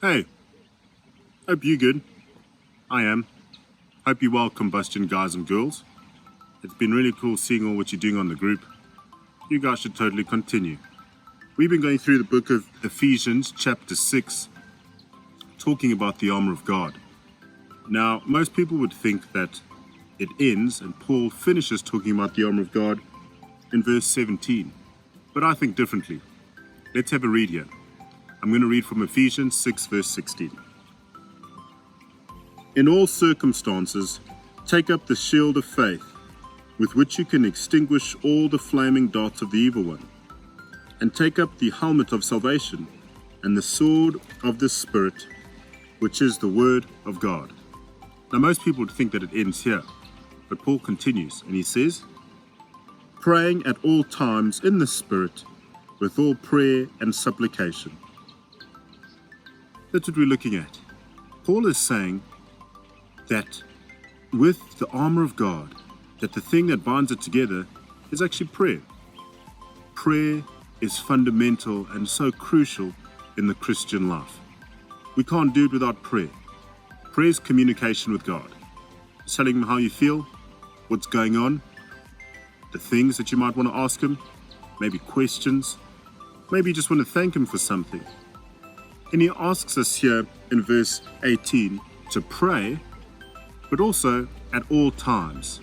Hey, hope you good. I am. Hope you well, Combustion guys and girls. It's been really cool seeing all what you're doing on the group. You guys should totally continue. We've been going through the book of Ephesians, chapter 6, talking about the armor of God. Now, most people would think that it ends and Paul finishes talking about the armor of God in verse 17. But I think differently. Let's have a read here. I'm going to read from Ephesians 6, verse 16. In all circumstances, take up the shield of faith, with which you can extinguish all the flaming darts of the evil one, and take up the helmet of salvation and the sword of the Spirit, which is the word of God. Now, most people would think that it ends here, but Paul continues, and he says, praying at all times in the Spirit, with all prayer and supplication. That's what we're looking at. Paul is saying that with the armor of God, that the thing that binds it together is actually prayer. Prayer is fundamental and so crucial in the Christian life. We can't do it without prayer. Prayer is communication with God. It's telling him how you feel, what's going on, the things that you might want to ask him, maybe questions, maybe you just want to thank him for something. And he asks us here in verse 18 to pray, but also at all times.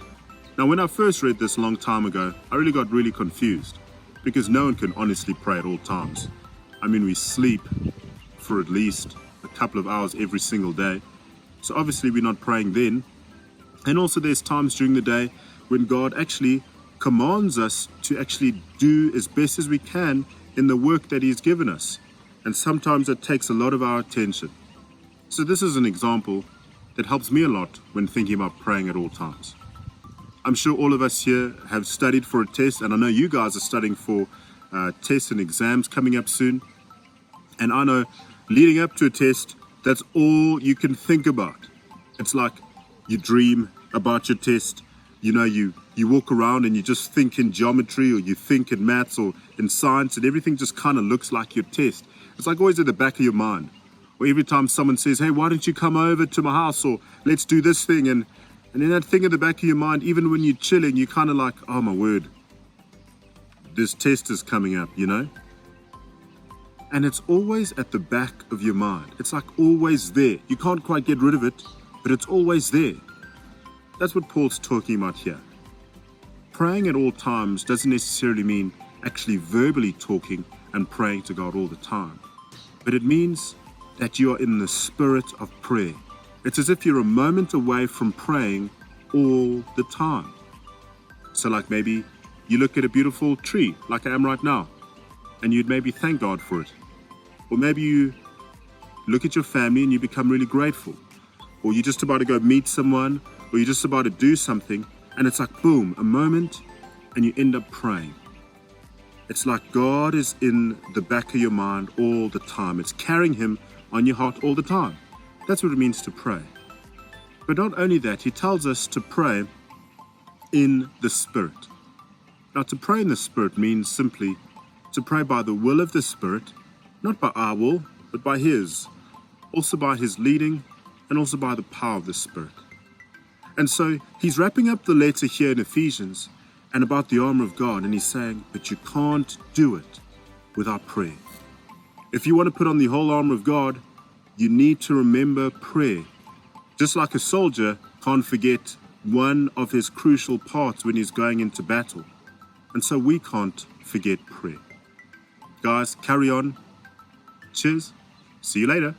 Now, when I first read this a long time ago, I really got confused because no one can honestly pray at all times. I mean, we sleep for at least a couple of hours every single day. So obviously we're not praying then. And also there's times during the day when God actually commands us to actually do as best as we can in the work that he's given us. And sometimes it takes a lot of our attention. So this is an example that helps me a lot when thinking about praying at all times. I'm sure all of us here have studied for a test, and I know you guys are studying for tests and exams coming up soon. And I know leading up to a test, that's all you can think about. It's like you dream about your test. You know, you walk around and you just think in geometry, or you think in maths or in science, and everything just kind of looks like your test. It's like always at the back of your mind. Or every time someone says, hey, why don't you come over to my house, or let's do this thing. And in that thing at the back of your mind, even when you're chilling, you're kind of like, oh my word, this test is coming up, you know? And it's always at the back of your mind. It's like always there. You can't quite get rid of it, but it's always there. That's what Paul's talking about here. Praying at all times doesn't necessarily mean actually verbally talking and praying to God all the time. But it means that you are in the spirit of prayer. It's as if you're a moment away from praying all the time. So like maybe you look at a beautiful tree, like I am right now, and you'd maybe thank God for it. Or maybe you look at your family and you become really grateful. Or you're just about to go meet someone, or you're just about to do something, and it's like, boom, a moment, and you end up praying. It's like God is in the back of your mind all the time. It's carrying him on your heart all the time. That's what it means to pray. But not only that, he tells us to pray in the Spirit. Now, to pray in the Spirit means simply to pray by the will of the Spirit, not by our will, but by his. Also by his leading, and also by the power of the Spirit. And so he's wrapping up the letter here in Ephesians and about the armor of God, and he's saying, but you can't do it without prayer. If you want to put on the whole armor of God, you need to remember prayer. Just like a soldier can't forget one of his crucial parts when he's going into battle. And so we can't forget prayer. Guys, carry on. Cheers. See you later.